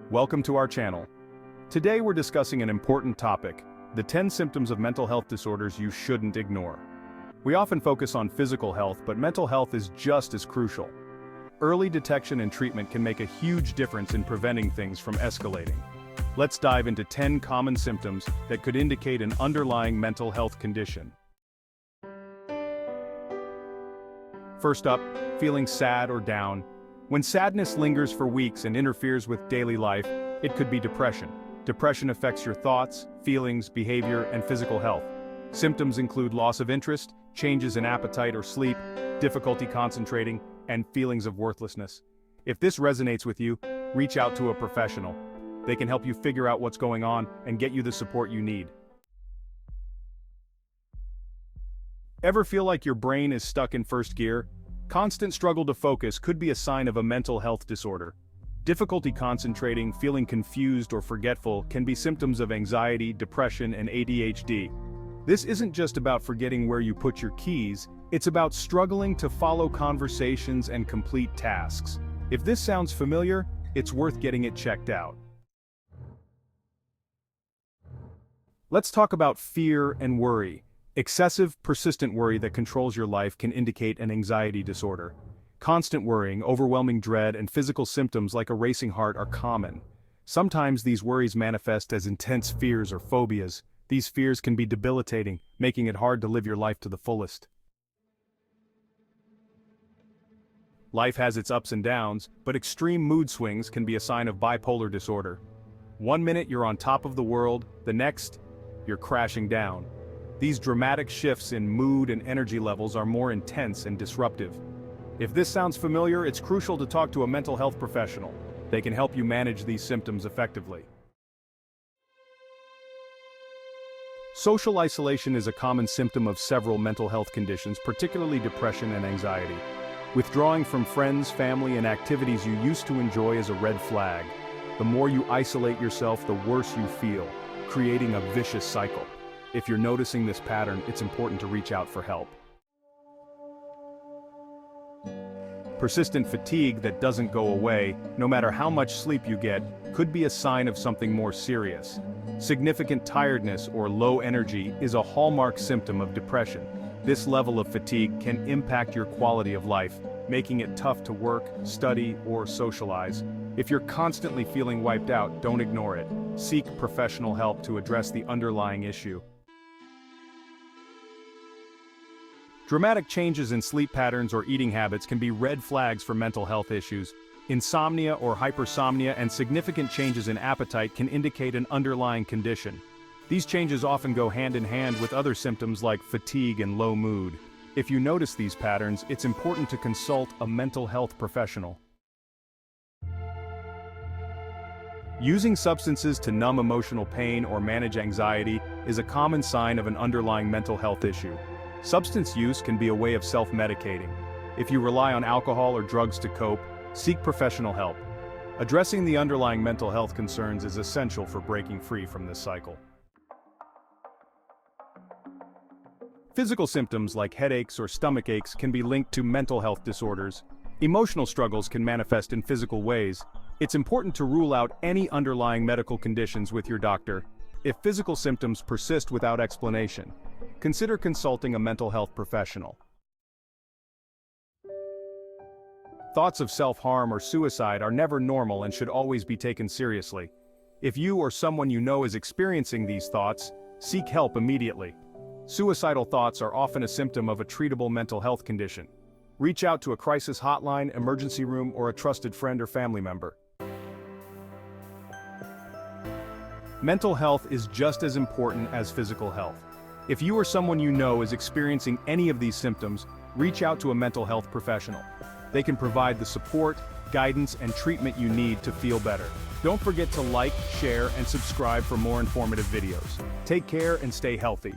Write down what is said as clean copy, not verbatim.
Welcome to our channel. Today we're discussing an important topic, the 10 symptoms of mental health disorders you shouldn't ignore. We often focus on physical health, but mental health is just as crucial. Early detection and treatment can make a huge difference in preventing things from escalating. Let's dive into 10 common symptoms that could indicate an underlying mental health condition. First up, feeling sad or down. When sadness lingers for weeks and interferes with daily life, it could be depression. Depression affects your thoughts, feelings, behavior, and physical health. Symptoms include loss of interest, changes in appetite or sleep, difficulty concentrating, and feelings of worthlessness. If this resonates with you, reach out to a professional. They can help you figure out what's going on and get you the support you need. Ever feel like your brain is stuck in first gear? Constant struggle to focus could be a sign of a mental health disorder. Difficulty concentrating, feeling confused or forgetful can be symptoms of anxiety, depression, and ADHD. This isn't just about forgetting where you put your keys, it's about struggling to follow conversations and complete tasks. If this sounds familiar, it's worth getting it checked out. Let's talk about fear and worry. Excessive, persistent worry that controls your life can indicate an anxiety disorder. Constant worrying, overwhelming dread, and physical symptoms like a racing heart are common. Sometimes these worries manifest as intense fears or phobias. These fears can be debilitating, making it hard to live your life to the fullest. Life has its ups and downs, but extreme mood swings can be a sign of bipolar disorder. One minute you're on top of the world, the next, you're crashing down. These dramatic shifts in mood and energy levels are more intense and disruptive. If this sounds familiar, it's crucial to talk to a mental health professional. They can help you manage these symptoms effectively. Social isolation is a common symptom of several mental health conditions, particularly depression and anxiety. Withdrawing from friends, family, and activities you used to enjoy is a red flag. The more you isolate yourself, the worse you feel, creating a vicious cycle. If you're noticing this pattern, it's important to reach out for help. Persistent fatigue that doesn't go away, no matter how much sleep you get, could be a sign of something more serious. Significant tiredness or low energy is a hallmark symptom of depression. This level of fatigue can impact your quality of life, making it tough to work, study, or socialize. If you're constantly feeling wiped out, don't ignore it. Seek professional help to address the underlying issue. Dramatic changes in sleep patterns or eating habits can be red flags for mental health issues. Insomnia or hypersomnia and significant changes in appetite can indicate an underlying condition. These changes often go hand in hand with other symptoms like fatigue and low mood. If you notice these patterns, it's important to consult a mental health professional. Using substances to numb emotional pain or manage anxiety is a common sign of an underlying mental health issue. Substance use can be a way of self-medicating. If you rely on alcohol or drugs to cope, seek professional help. Addressing the underlying mental health concerns is essential for breaking free from this cycle. Physical symptoms like headaches or stomach aches can be linked to mental health disorders. Emotional struggles can manifest in physical ways. It's important to rule out any underlying medical conditions with your doctor. If physical symptoms persist without explanation, consider consulting a mental health professional. Thoughts of self-harm or suicide are never normal and should always be taken seriously. If you or someone you know is experiencing these thoughts, seek help immediately. Suicidal thoughts are often a symptom of a treatable mental health condition. Reach out to a crisis hotline, emergency room, or a trusted friend or family member. Mental health is just as important as physical health. If you or someone you know is experiencing any of these symptoms, reach out to a mental health professional. They can provide the support, guidance, and treatment you need to feel better. Don't forget to like, share, and subscribe for more informative videos. Take care and stay healthy.